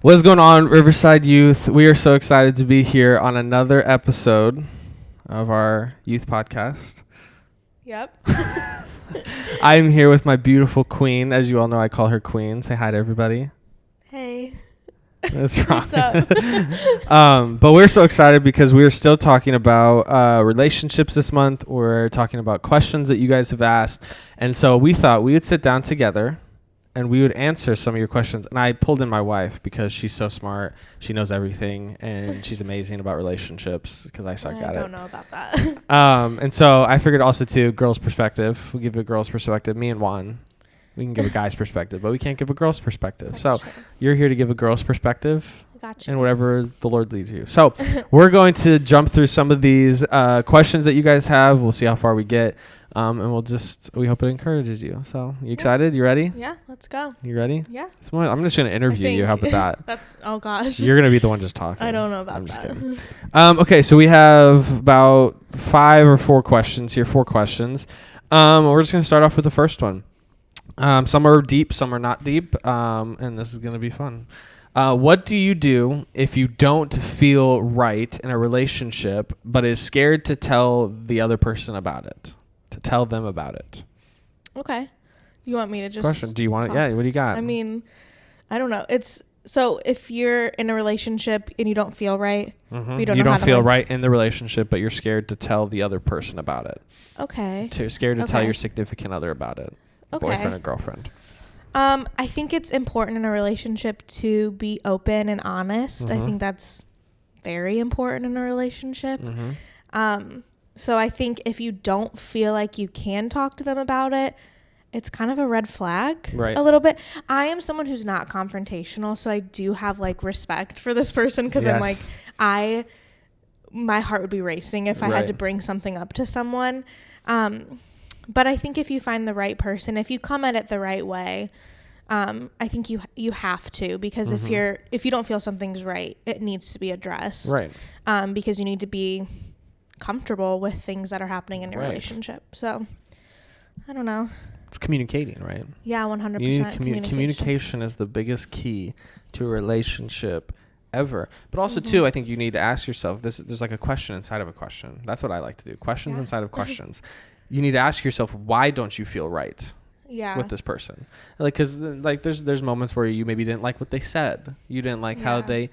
What's going on, Riverside Youth? We are so excited to be here on another episode of our youth podcast. Yep. I'm here with my beautiful queen. As you all know, I call her Queen. Say hi to everybody. Hey. That's wrong. What's up? But we're so excited because we're still talking about relationships this month. We're talking about questions that you guys have asked. And so we thought we would sit down together and we would answer some of your questions. And I pulled in my wife because she's so smart. She knows everything, and she's amazing about relationships because I suck at it. I don't know about that. And so I figured also, too, girl's perspective. We'll give a girl's perspective. Me and Juan, we can give a guy's perspective, but we can't give a girl's perspective. That's so true. You're here to give a girl's perspective. Gotcha. And whatever the Lord leads you. So we're going to jump through some of these questions that you guys have. We'll see how far we get. And we hope it encourages you. So you excited? You ready? Yeah, let's go. You ready? Yeah. I'm just going to interview you. How about that? Oh gosh. You're going to be the one just talking. I don't know about I'm just that. kidding. Okay, so we have about 5 or 4 questions here. 4 questions. We're just going to start off with the first one. Some are deep, some are not deep. And this is going to be fun. What do you do if you don't feel right in a relationship, but is scared to tell the other person about it? To tell them about it. Okay. You want me to just Question. Do you want talk? it? Yeah. What do you got? I mean, I don't know. It's so if you're in a relationship and you don't feel right, Mm-hmm. you don't You know don't how feel to right in the relationship, but you're scared to tell the other person about it. Okay. You're scared to tell Okay. your significant other about it. Okay. Boyfriend or girlfriend. I think it's important in a relationship to be open and honest. Mm-hmm. I think that's very important in a relationship. Mm-hmm. So I think if you don't feel like you can talk to them about it, it's kind of a red flag, Right. a little bit. I am someone who's not confrontational, so I do have like respect for this person because I'm like, my heart would be racing if I had to bring something up to someone. But I think if you find the right person, if you come at it the right way, I think you have to, because if you don't feel something's right, it needs to be addressed. Right. Because you need to be comfortable with things that are happening in your relationship. So I don't know. It's communicating, right? Yeah, 100%. You need communication is the biggest key to a relationship ever. But also, too, I think you need to ask yourself, there's like a question inside of a question. That's what I like to do. Questions inside of questions. You need to ask yourself, why don't you feel right with this person? Like, because like there's moments where you maybe didn't like what they said. You didn't like how they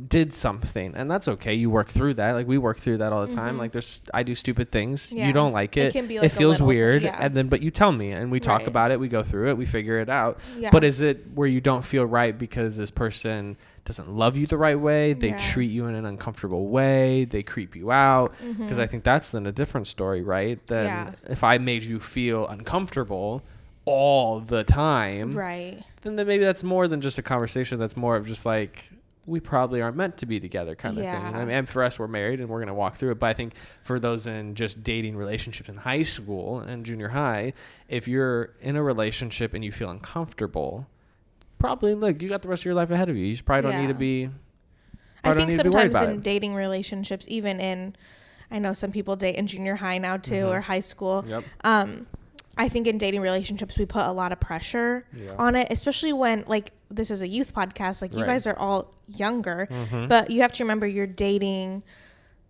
did something, and that's okay. You work through that. Like we work through that all the time. Like I do stupid things. You don't like it. Can be like it feels weird. Thing, but you tell me, and we talk about it. We go through it. We figure it out. Yeah. But is it where you don't feel right because this person doesn't love you the right way? They treat you in an uncomfortable way. They creep you out. Because I think that's then a different story, right? Then if I made you feel uncomfortable all the time, right? Then maybe that's more than just a conversation. That's more of just like, we probably aren't meant to be together kind of thing. I mean, and for us, we're married and we're going to walk through it. But I think for those in just dating relationships in high school and junior high, if you're in a relationship and you feel uncomfortable, probably, look, you got the rest of your life ahead of you. You probably don't need to be I think sometimes in dating relationships, even in, I know some people date in junior high now too, or high school. Yep. I think in dating relationships, we put a lot of pressure on it, especially when, like, this is a youth podcast. Like, you guys are all younger, but you have to remember you're dating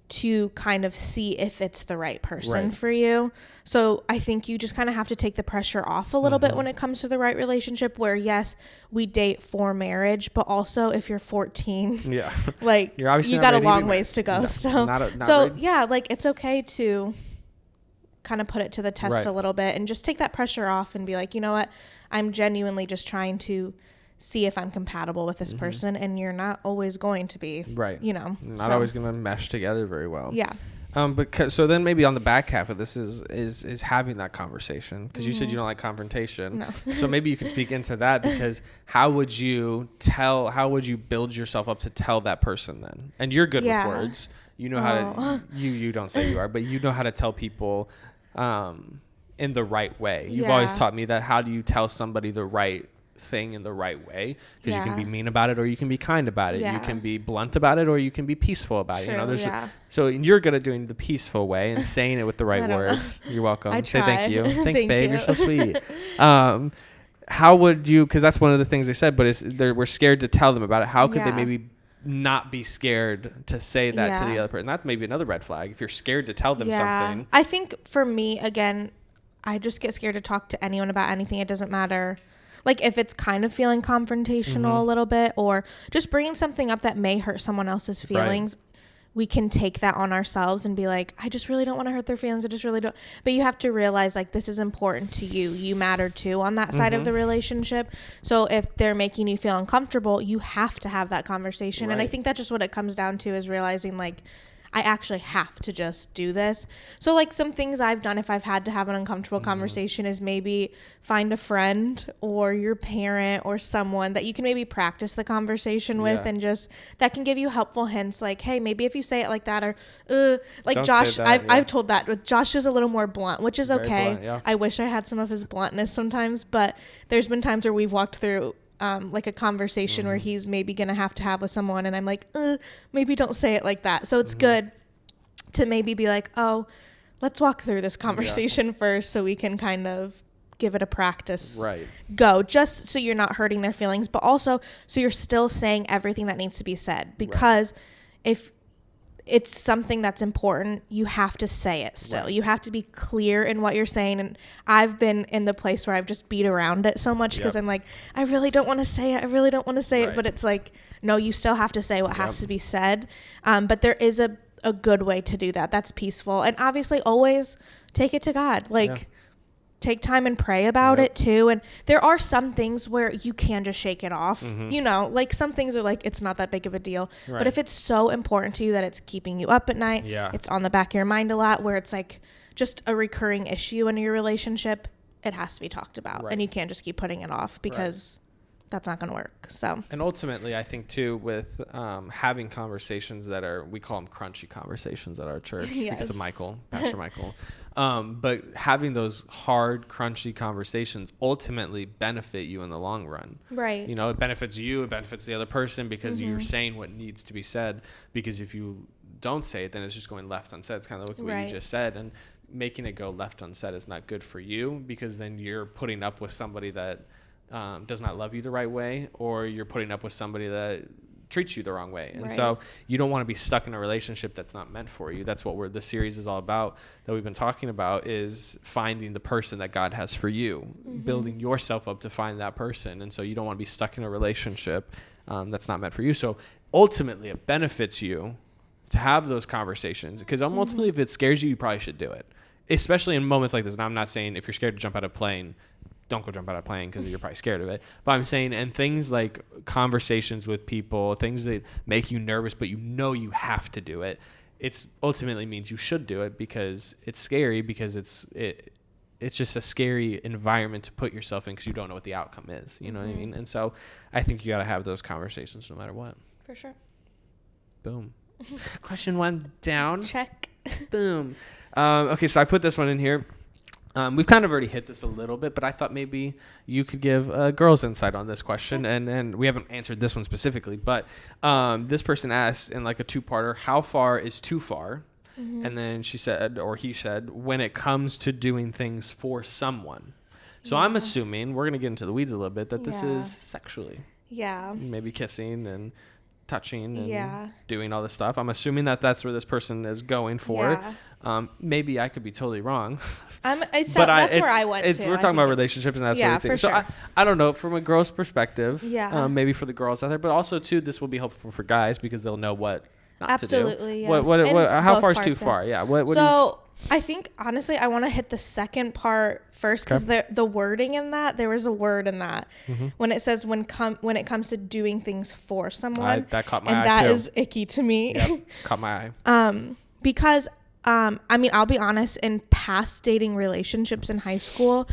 to kind of see if it's the right person for you. So I think you just kind of have to take the pressure off a little bit when it comes to the right relationship, where, yes, we date for marriage, but also if you're 14, like, you're obviously you got a long ways to go. Like, it's okay to kind of put it to the test a little bit and just take that pressure off and be like, you know what, I'm genuinely just trying to see if I'm compatible with this person, and you're not always going to be, you know, not always going to mesh together very well. So then maybe on the back half of this is having that conversation, because you said you don't like confrontation. No. So maybe you can speak into that, because how would you build yourself up to tell that person then? And you're good with words. You know how to, you don't say you are, but you know how to tell people in the right way. You've always taught me that. How do you tell somebody the right thing in the right way? Because you can be mean about it, or you can be kind about it. You can be blunt about it, or you can be peaceful about it. You know, so you're good at doing the peaceful way and saying it with the right words. You're welcome. Say thank you. Thanks, babe. You're so sweet. how would you, because that's one of the things they said, but we're scared to tell them about it. How could they maybe not be scared to say that to the other person? That's maybe another red flag. If you're scared to tell them something. I think for me, again, I just get scared to talk to anyone about anything. It doesn't matter. Like if it's kind of feeling confrontational a little bit, or just bringing something up that may hurt someone else's feelings. Right. We can take that on ourselves and be like, I just really don't want to hurt their feelings. I just really don't. But you have to realize like this is important to you. You matter too on that side of the relationship. So if they're making you feel uncomfortable, you have to have that conversation. Right. And I think that's just what it comes down to, is realizing like, I actually have to just do this. So like some things I've done if I've had to have an uncomfortable conversation is maybe find a friend or your parent or someone that you can maybe practice the conversation with, and just that can give you helpful hints like, hey, maybe if you say it like that, or like don't Josh, I've told that with Josh is a little more blunt, which is very okay. Blunt, I wish I had some of his bluntness sometimes, but there's been times where we've walked through like a conversation where he's maybe going to have with someone, and I'm like, maybe don't say it like that. So it's good to maybe be like, oh, let's walk through this conversation first so we can kind of give it a practice go, just so you're not hurting their feelings, but also so you're still saying everything that needs to be said, because if it's something that's important, you have to say it still. You have to be clear in what you're saying. And I've been in the place where I've just beat around it so much because I'm like, I really don't want to say it. I really don't want to say it. But it's like, no, you still have to say what has to be said. But there is a good way to do that. That's peaceful. And obviously always take it to God. Like, take time and pray about it too. And there are some things where you can just shake it off. You know, like some things are like, it's not that big of a deal. But if it's so important to you that it's keeping you up at night, it's on the back of your mind a lot, where it's like just a recurring issue in your relationship, it has to be talked about. And you can't just keep putting it off, because that's not going to work. So, and ultimately I think too, with having conversations that are, we call them crunchy conversations at our church because of Michael, Pastor Michael. But having those hard, crunchy conversations ultimately benefit you in the long run. Right. You know, it benefits you, it benefits the other person, because you're saying what needs to be said. Because if you don't say it, then it's just going left unsaid. It's kind of like what you just said. And making it go left unsaid is not good for you, because then you're putting up with somebody that does not love you the right way, or you're putting up with somebody that treats you the wrong way. And so you don't want to be stuck in a relationship that's not meant for you. That's what the series is all about, that we've been talking about, is finding the person that God has for you, building yourself up to find that person. And so you don't want to be stuck in a relationship that's not meant for you. So ultimately it benefits you to have those conversations, because ultimately if it scares you, you probably should do it, especially in moments like this. And I'm not saying if you're scared to jump out of a plane, don't go jump out of a plane, because you're probably scared of it. But I'm saying, and things like conversations with people, things that make you nervous, but you know you have to do it. It's ultimately means you should do it, because it's scary, because it's just a scary environment to put yourself in, because you don't know what the outcome is. You know what I mean? And so I think you got to have those conversations no matter what. For sure. Boom. Question 1 down. Check. Boom. Okay, so I put this one in here. We've kind of already hit this a little bit, but I thought maybe you could give girls insight on this question. And we haven't answered this one specifically, but this person asked in like a 2-parter, how far is too far? And then she said, or he said, when it comes to doing things for someone. So I'm assuming, we're going to get into the weeds a little bit, that this is sexually. Yeah. Maybe kissing and touching and doing all this stuff. I'm assuming that that's where this person is going for. Maybe I could be totally wrong. That's where I went to. We're talking about relationships, and that's what we think. So sure. I don't know, from a girl's perspective, maybe for the girls out there, but also too, this will be helpful for guys, because they'll know what not to do. Absolutely, yeah. How far is too far? Yeah. I think, honestly, I want to hit the second part first, because the wording in that, there was a word in that when it says when it comes to doing things for someone. That caught my eye, and that is icky to me. Yep, caught my eye. Because I mean, I'll be honest, in past dating relationships in high school,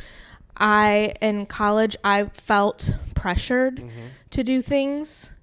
in college, I felt pressured to do things,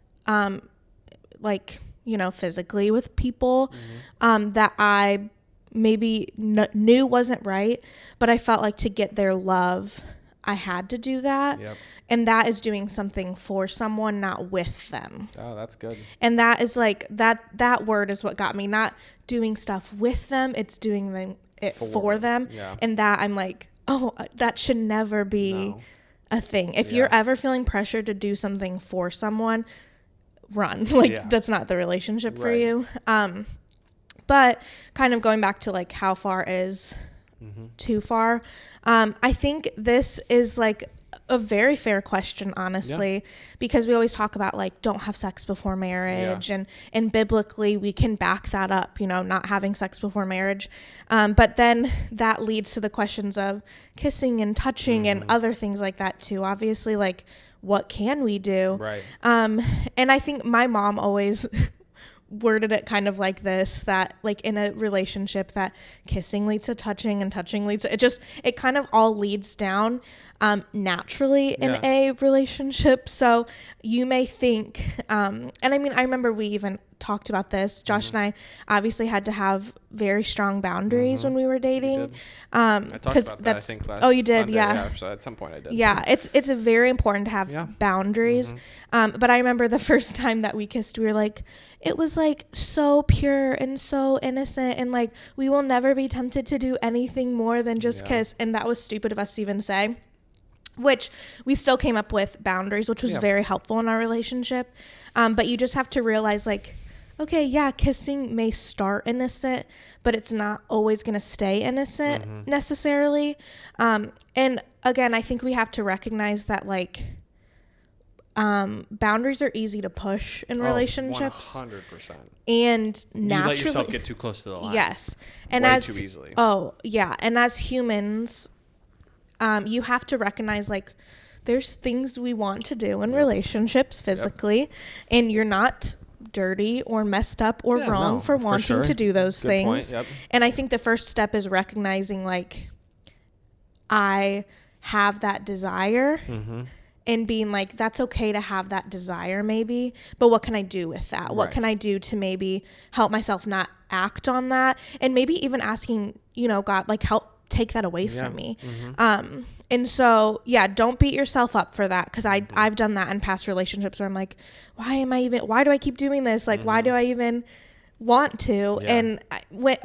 like, you know, physically with people, that I maybe knew wasn't right, but I felt like to get their love, I had to do that. Yep. And that is doing something for someone, not with them. Oh, that's good. And that is like, that word is what got me. Not doing stuff with them, it's doing it for them. Yeah. And that I'm like, oh, that should never be a thing. If you're ever feeling pressure to do something for someone, run. Like that's not the relationship for you. But kind of going back to like how far is too far. I think this is like a very fair question, honestly, because we always talk about like don't have sex before marriage, and biblically we can back that up, you know, not having sex before marriage. But then that leads to the questions of kissing and touching and other things like that too. Obviously, like what can we do? Right. And I think my mom always worded it kind of like this, that like in a relationship that kissing leads to touching and touching leads to, it kind of all leads down naturally in a relationship. So you may think and I mean, I remember we even talked about this. Josh and I obviously had to have very strong boundaries when we were dating. I talked about that, I think, last you did? Sunday. Yeah. So at some point I did. Yeah, it's very important to have boundaries. But I remember the first time that we kissed, we were like, it was like so pure and so innocent, and like we will never be tempted to do anything more than just kiss. And that was stupid of us to even say, which we still came up with boundaries, which was very helpful in our relationship. But you just have to realize like, okay, kissing may start innocent, but it's not always going to stay innocent necessarily. And again, I think we have to recognize that like boundaries are easy to push in relationships. 100%. And naturally, you let yourself get too close to the line. Yes. And way too easily. Oh, yeah. And as humans, you have to recognize like there's things we want to do in relationships physically, and you're not dirty or messed up or wrong for wanting to do those things. And I think the first step is recognizing like I have that desire and being like, that's okay to have that desire maybe, but what can I do with that? What can I do to maybe help myself not act on that? And maybe even asking, you know, God, like help take that away from me. And so, don't beat yourself up for that. Because I've done that in past relationships where I'm like, why do I keep doing this? Like, why do I even want to? And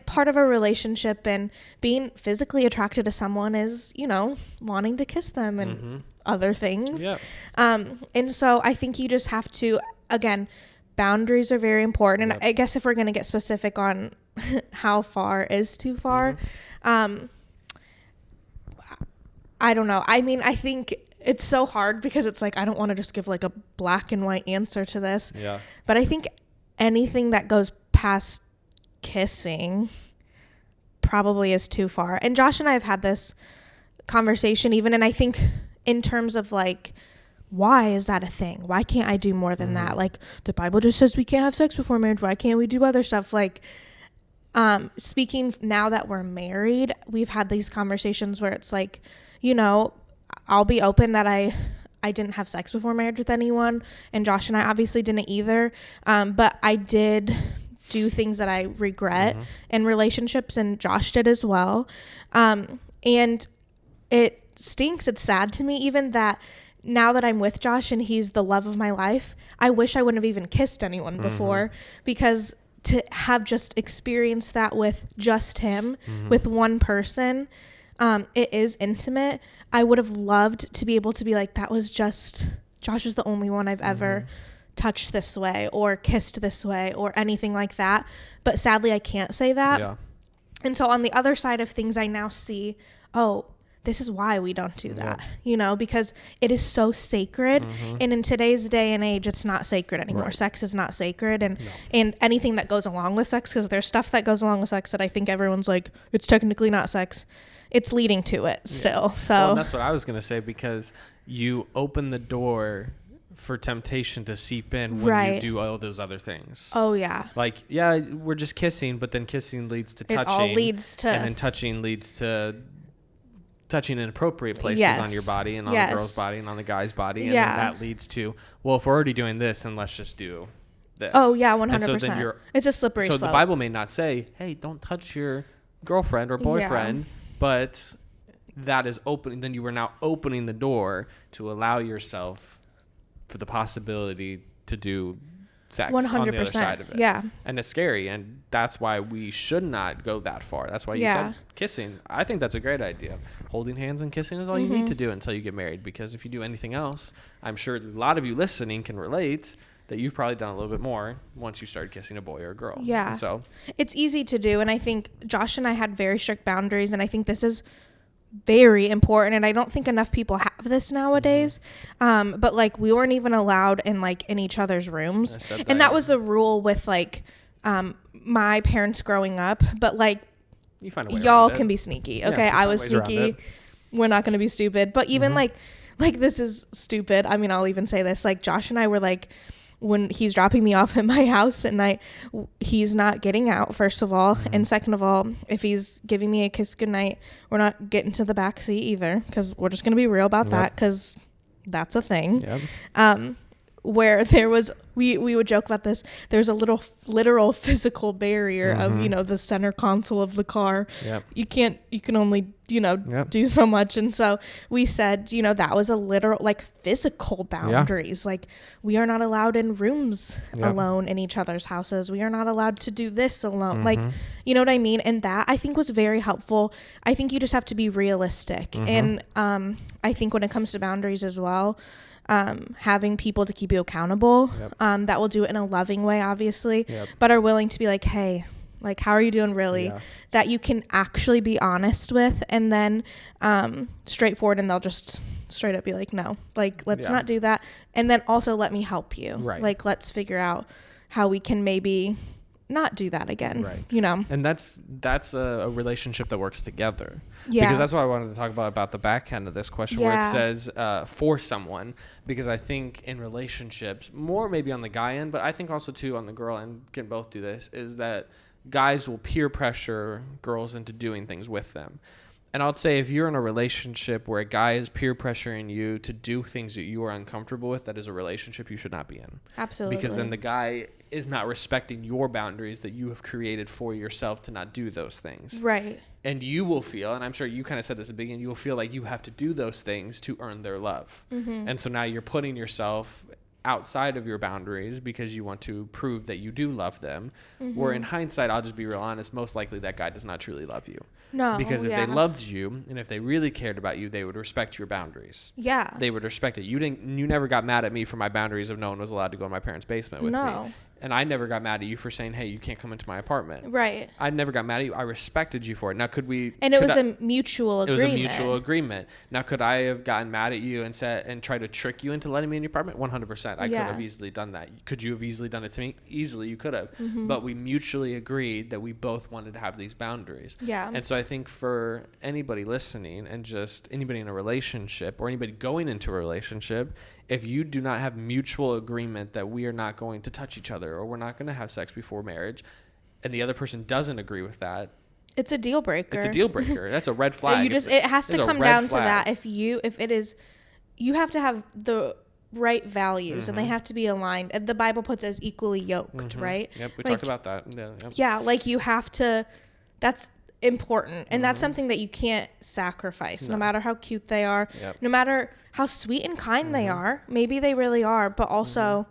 part of a relationship and being physically attracted to someone is, you know, wanting to kiss them and other things. And so I think you just have to, again, boundaries are very important. And I guess if we're going to get specific on how far is too far, I don't know. I mean, I think it's so hard because it's like, I don't want to just give like a black and white answer to this. But I think anything that goes past kissing probably is too far. And Josh and I have had this conversation even, and I think in terms of like, why is that a thing? Why can't I do more than that? Like the Bible just says we can't have sex before marriage. Why can't we do other stuff? Like, speaking now that we're married, we've had these conversations where it's like, you know, I'll be open that I didn't have sex before marriage with anyone, and Josh and I obviously didn't either. But I did do things that I regret in relationships, and Josh did as well. And it stinks. It's sad to me even that now that I'm with Josh and he's the love of my life, I wish I wouldn't have even kissed anyone before, because to have just experienced that with just him, with one person, it is intimate. I would have loved to be able to be like, that was just, Josh is the only one I've ever touched this way or kissed this way or anything like that. But sadly, I can't say that. And so on the other side of things, I now see, oh, this is why we don't do that, you know, because it is so sacred. And in today's day and age, it's not sacred anymore. Sex is not sacred. And anything that goes along with sex, because there's stuff that goes along with sex that I think everyone's like, it's technically not sex. It's leading to it still. So well, that's what I was going to say, because you open the door for temptation to seep in when you do all those other things. Oh, yeah. Like, we're just kissing, but then kissing leads to touching. It all leads to. And then touching leads to touching in appropriate places on your body and on the girl's body and on the guy's body. And then that leads to, well, if we're already doing this, then let's just do this. Oh, yeah, 100%. And so then it's a slippery slope. So the Bible may not say, hey, don't touch your girlfriend or boyfriend, but that is opening. Then you are now opening the door to allow yourself for the possibility to do sex 100%. on the other side of it. Yeah. And it's scary. And that's why we should not go that far. That's why you said kissing. I think that's a great idea. Holding hands and kissing is all you need to do until you get married. Because if you do anything else, I'm sure a lot of you listening can relate that you've probably done a little bit more once you started kissing a boy or a girl. Yeah. And so it's easy to do. And I think Josh and I had very strict boundaries. And I think this is very important, and I don't think enough people have this nowadays. But like we weren't even allowed in each other's rooms, and that was a rule with my parents growing up. But you find a way y'all can be sneaky, okay? I was sneaky. We're not going to be stupid, but even like this is stupid. I mean, I'll even say this: Josh and I were when he's dropping me off at my house at night, he's not getting out, first of all. And second of all, if he's giving me a kiss goodnight, we're not getting to the back seat either, because we're just going to be real about that, because that's a thing. Where there was, we would joke about this, there's a literal physical barrier of, the center console of the car. You can only, do so much. And so we said, that was a literal, physical boundaries. We are not allowed in rooms alone in each other's houses. We are not allowed to do this alone. You know what I mean? And that I think was very helpful. I think you just have to be realistic. And I think when it comes to boundaries as well, having people to keep you accountable, that will do it in a loving way, obviously, but are willing to be hey, how are you doing really? That you can actually be honest with, and then straightforward, and they'll just straight up be no, let's not do that. And then also let me help you. Right. Let's figure out how we can maybe not do that again. Right. And that's a relationship that works together. Because that's what I wanted to talk about the back end of this question, where it says for someone, because I think in relationships, more maybe on the guy end, but I think also too on the girl end, can both do this, is that guys will peer pressure girls into doing things with them. And I'll say if you're in a relationship where a guy is peer pressuring you to do things that you are uncomfortable with, that is a relationship you should not be in. Absolutely. Because then the guy is not respecting your boundaries that you have created for yourself to not do those things. Right. And you will feel, and I'm sure you kind of said this at the beginning, you will feel like you have to do those things to earn their love. And so now you're putting yourself outside of your boundaries because you want to prove that you do love them. Where in hindsight, I'll just be real honest, most likely that guy does not truly love you. No. Because if they loved you and if they really cared about you, they would respect your boundaries. Yeah. They would respect it. You never got mad at me for my boundaries of no one was allowed to go in my parents' basement with me. And I never got mad at you for saying, hey, you can't come into my apartment. Right. I never got mad at you. I respected you for it. Now, And it was a mutual agreement. It was a mutual agreement. Now, could I have gotten mad at you and tried to trick you into letting me in your apartment? 100%. I could have easily done that. Could you have easily done it to me? Easily, you could have. But we mutually agreed that we both wanted to have these boundaries. Yeah. And so I think for anybody listening and just anybody in a relationship or anybody going into a relationship, if you do not have mutual agreement that we are not going to touch each other or we're not going to have sex before marriage, and the other person doesn't agree with that, it's a deal breaker. It's a deal breaker. That's a red flag. It has to come down to that. If it is, you have to have the right values and they have to be aligned. And the Bible puts it as equally yoked, right? Yep, we talked about that. Yeah, you have to. That's important, and that's something that you can't sacrifice. No matter how cute they are, no matter how sweet and kind they are. Maybe they really are, but also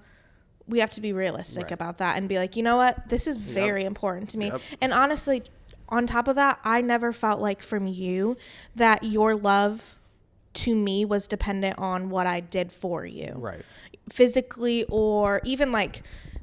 we have to be realistic about that and be you know what, this is very important to me. And honestly, on top of that, I never felt like from you that your love to me was dependent on what I did for you, right? Physically, or even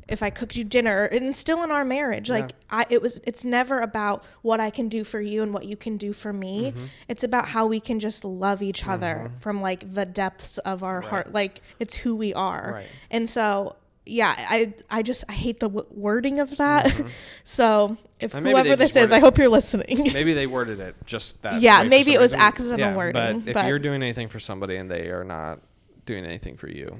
if I cooked you dinner, and still in our marriage, it's never about what I can do for you and what you can do for me. It's about how we can just love each other from the depths of our heart. It's who we are. Right. And so, I hate the wording of that. So if whoever this is, I hope you're listening. Maybe they worded it just that. Yeah, maybe it was accidental wording. But if you're doing anything for somebody and they are not doing anything for you,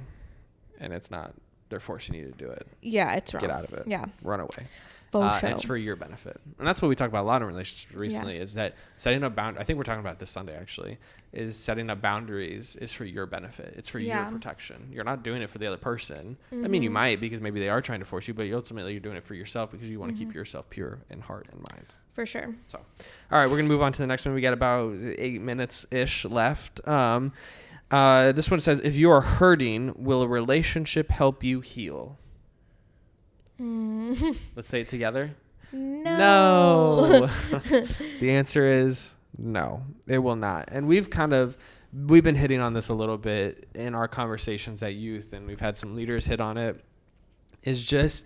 and it's not, they're forcing you to do it. Yeah, it's wrong. Get out of it. Yeah. Run away. It's for your benefit. And that's what we talk about a lot in relationships recently, is that setting up boundaries, I think we're talking about this Sunday actually, is setting up boundaries is for your benefit. It's for your protection. You're not doing it for the other person. I mean, you might, because maybe they are trying to force you, but ultimately you're doing it for yourself because you want to keep yourself pure in heart and mind. For sure. So, all right, we're going to move on to the next one. We got about 8 minutes-ish left. This one says, if you are hurting, will a relationship help you heal? Let's say it together. No. The answer is no, it will not. And we've been hitting on this a little bit in our conversations at youth, and we've had some leaders hit on it, is just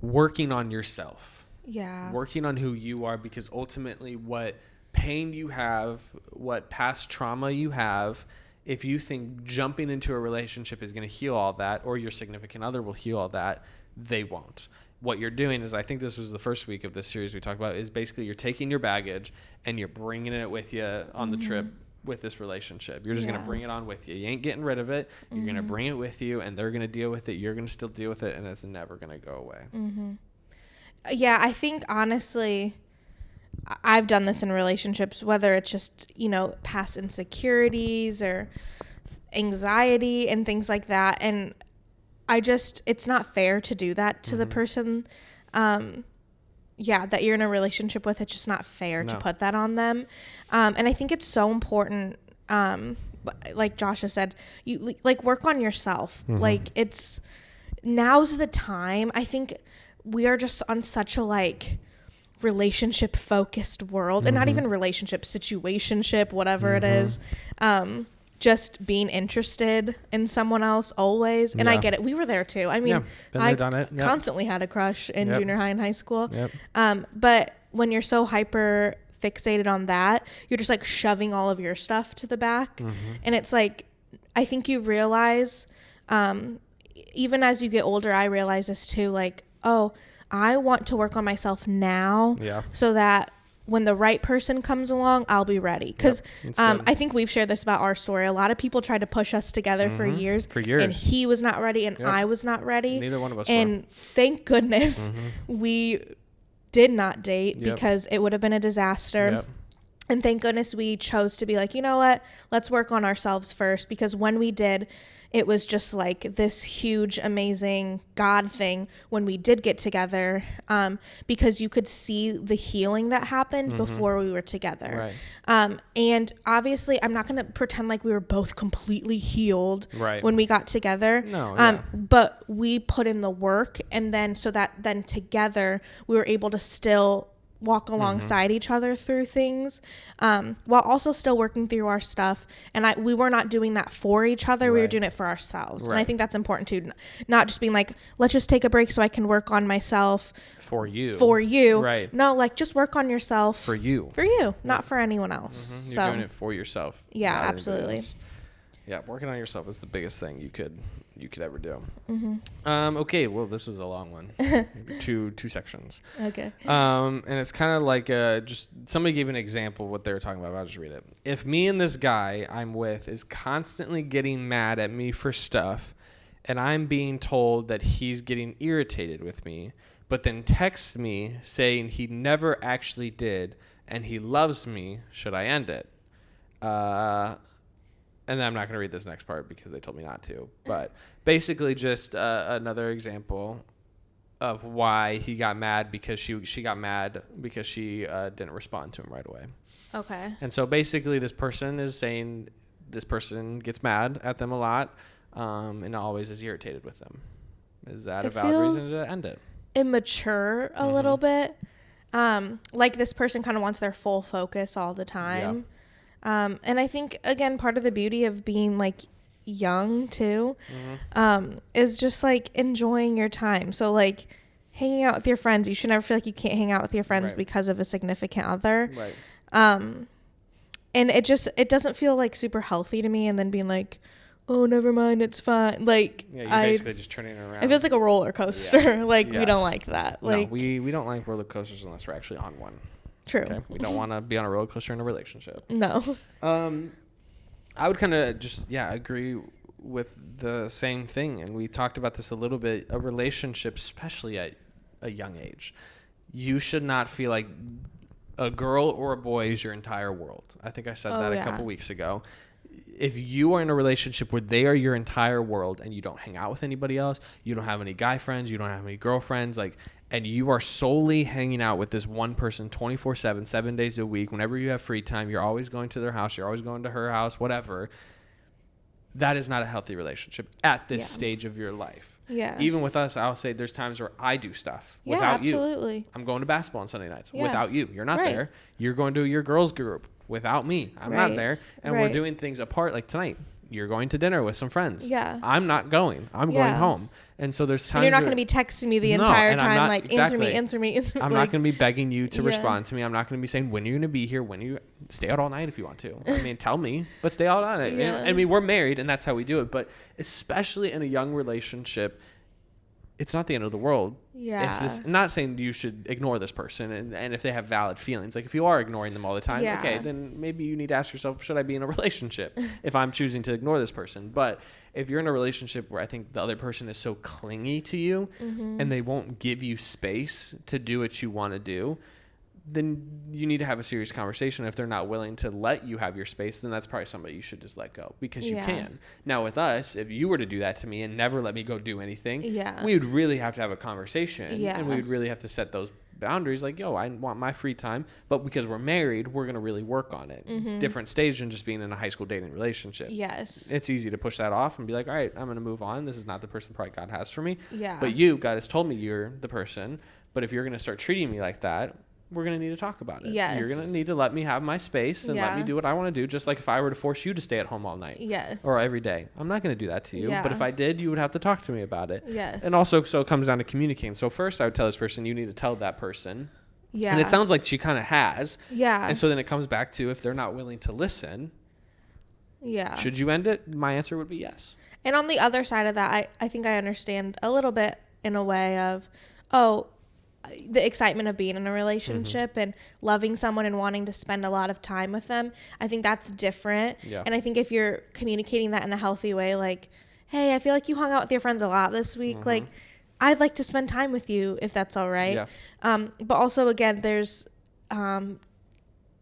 working on yourself. Yeah. Working on who you are, because ultimately what pain you have, what past trauma you have, if you think jumping into a relationship is going to heal all that, or your significant other will heal all that, they won't. What you're doing is, I think this was the first week of this series we talked about, is basically you're taking your baggage and you're bringing it with you on the trip with this relationship. You're just going to bring it on with you. You ain't getting rid of it. You're going to bring it with you, and they're going to deal with it. You're going to still deal with it, and it's never going to go away. Yeah, I think honestly, I've done this in relationships, whether it's just, past insecurities or anxiety and things like that. And it's not fair to do that to the person, that you're in a relationship with. It's just not fair to put that on them. And I think it's so important, like Josh has said, you work on yourself. Now's the time. I think we are just on such a relationship focused world, and not even relationship, situationship, whatever it is. Just being interested in someone else always. And I get it. We were there too. I mean, I constantly had a crush in junior high and high school. But when you're so hyper fixated on that, you're just shoving all of your stuff to the back. And it's I think you realize, even as you get older, I realize this too, I want to work on myself now so that when the right person comes along, I'll be ready. Because I think we've shared this about our story. A lot of people tried to push us together for years. And he was not ready, and I was not ready. Neither one of us and were. Thank goodness we did not date, because it would have been a disaster. And thank goodness we chose to be you know what? Let's work on ourselves first. Because when we did, it was just this huge, amazing God thing when we did get together, because you could see the healing that happened before we were together. And obviously, I'm not going to pretend like we were both completely healed when we got together. But we put in the work, and then so that then together we were able to still walk alongside each other through things, while also still working through our stuff. And we were not doing that for each other. We were doing it for ourselves. And I think that's important too. Not just being let's just take a break so I can work on myself for you. No, just work on yourself for you, not for anyone else. You're doing it for yourself. Yeah, absolutely. Working on yourself is the biggest thing you could ever do. Okay, well, this is a long one. two sections. Okay. And it's kind of just somebody gave an example of what they were talking about. I'll just read it. If me and this guy I'm with is constantly getting mad at me for stuff, and I'm being told that he's getting irritated with me, but then texts me saying he never actually did and he loves me, should I end it? And then I'm not going to read this next part because they told me not to. But basically just another example of why he got mad, because she got mad because she didn't respond to him right away. Okay. And so basically this person is saying this person gets mad at them a lot, and always is irritated with them. Is that a valid reason to end it? Immature a little bit. This person kind of wants their full focus all the time. And I think, again, part of the beauty of being young too, is just enjoying your time. So hanging out with your friends, you should never feel like you can't hang out with your friends because of a significant other. And it doesn't feel super healthy to me. And then being oh, never mind, it's fine. You're basically just turning it around. It feels like a roller coaster. We don't like that. No, we don't like roller coasters unless we're actually on one. True. Okay? We don't want to be on a roller coaster in a relationship. No. I would kind of just, agree with the same thing. And we talked about this a little bit. A relationship, especially at a young age, you should not feel like a girl or a boy is your entire world. I think I said that a couple weeks ago. If you are in a relationship where they are your entire world and you don't hang out with anybody else, you don't have any guy friends, you don't have any girlfriends, and you are solely hanging out with this one person 24/7, 7 days a week, whenever you have free time, you're always going to their house, you're always going to her house, whatever, that is not a healthy relationship at this stage of your life. Yeah. Even with us, I'll say there's times where I do stuff without you. I'm going to basketball on Sunday nights without you. You're not there. You're going to your girls group without me. I'm not there. And we're doing things apart. Like tonight, you're going to dinner with some friends. Yeah. I'm not going. I'm going home. And so there's times and you're not going to be texting me the entire time, not, like, answer me. I'm not going to be begging you to respond to me. I'm not going to be saying, when are you going to be here? When you stay out all night if you want to. I mean, tell me, but stay out all night. I mean, we're married and that's how we do it. But especially in a young relationship, it's not the end of the world. Yeah. Not saying you should ignore this person and if they have valid feelings. Like if you are ignoring them all the time, okay, then maybe you need to ask yourself, should I be in a relationship if I'm choosing to ignore this person? But if you're in a relationship where I think the other person is so clingy to you and they won't give you space to do what you want to do, then you need to have a serious conversation. If they're not willing to let you have your space, then that's probably somebody you should just let go, because you can. Now with us, if you were to do that to me and never let me go do anything, we would really have to have a conversation and we would really have to set those boundaries. Like, yo, I want my free time, but because we're married, we're going to really work on it. Different stage than just being in a high school dating relationship. It's easy to push that off and be like, all right, I'm going to move on. This is not the person probably God has for me. But you, God has told me you're the person. But if you're going to start treating me like that, we're going to need to talk about it. You're going to need to let me have my space and let me do what I want to do. Just like if I were to force you to stay at home all night or every day, I'm not going to do that to you. But if I did, you would have to talk to me about it. And also, so it comes down to communicating. So first I would tell this person, you need to tell that person. And it sounds like she kind of has. And so then it comes back to, if they're not willing to listen, should you end it? My answer would be yes. And on the other side of that, I think I understand a little bit in a way of, the excitement of being in a relationship and loving someone and wanting to spend a lot of time with them. I think that's different. And I think if you're communicating that in a healthy way, like, hey, I feel like you hung out with your friends a lot this week. Like, I'd like to spend time with you if that's all right. But also, again, there's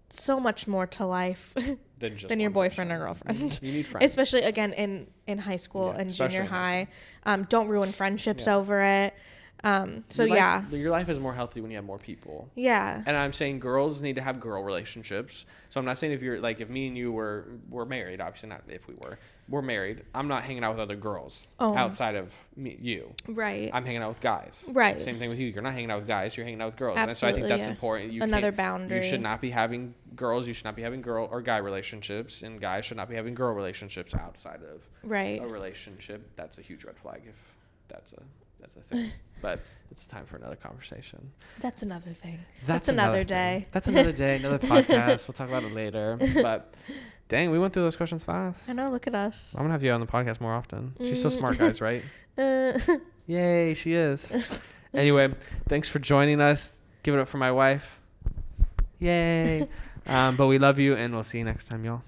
so much more to life than your boyfriend or girlfriend. You need friends. Especially, again, in high school and junior high. Don't ruin friendships over it. Your life is more healthy when you have more people. And I'm saying girls need to have girl relationships. So I'm not saying if me and you were married, obviously not if we're married, I'm not hanging out with other girls outside of you. I'm hanging out with guys. Same thing with you. You're not hanging out with guys, you're hanging out with girls. Absolutely, and so I think that's important. Another boundary. You should not be having girls, you should not be having girl or guy relationships, and guys should not be having girl relationships outside of a relationship. That's a huge red flag if that's a thing. But it's time for another conversation. That's another thing. That's another day. That's another day, another podcast. We'll talk about it later. But dang, we went through those questions fast. I know, look at us. I'm going to have you on the podcast more often. She's so smart, guys, right? Yay, she is. Anyway, thanks for joining us. Give it up for my wife. Yay. But we love you, and we'll see you next time, y'all.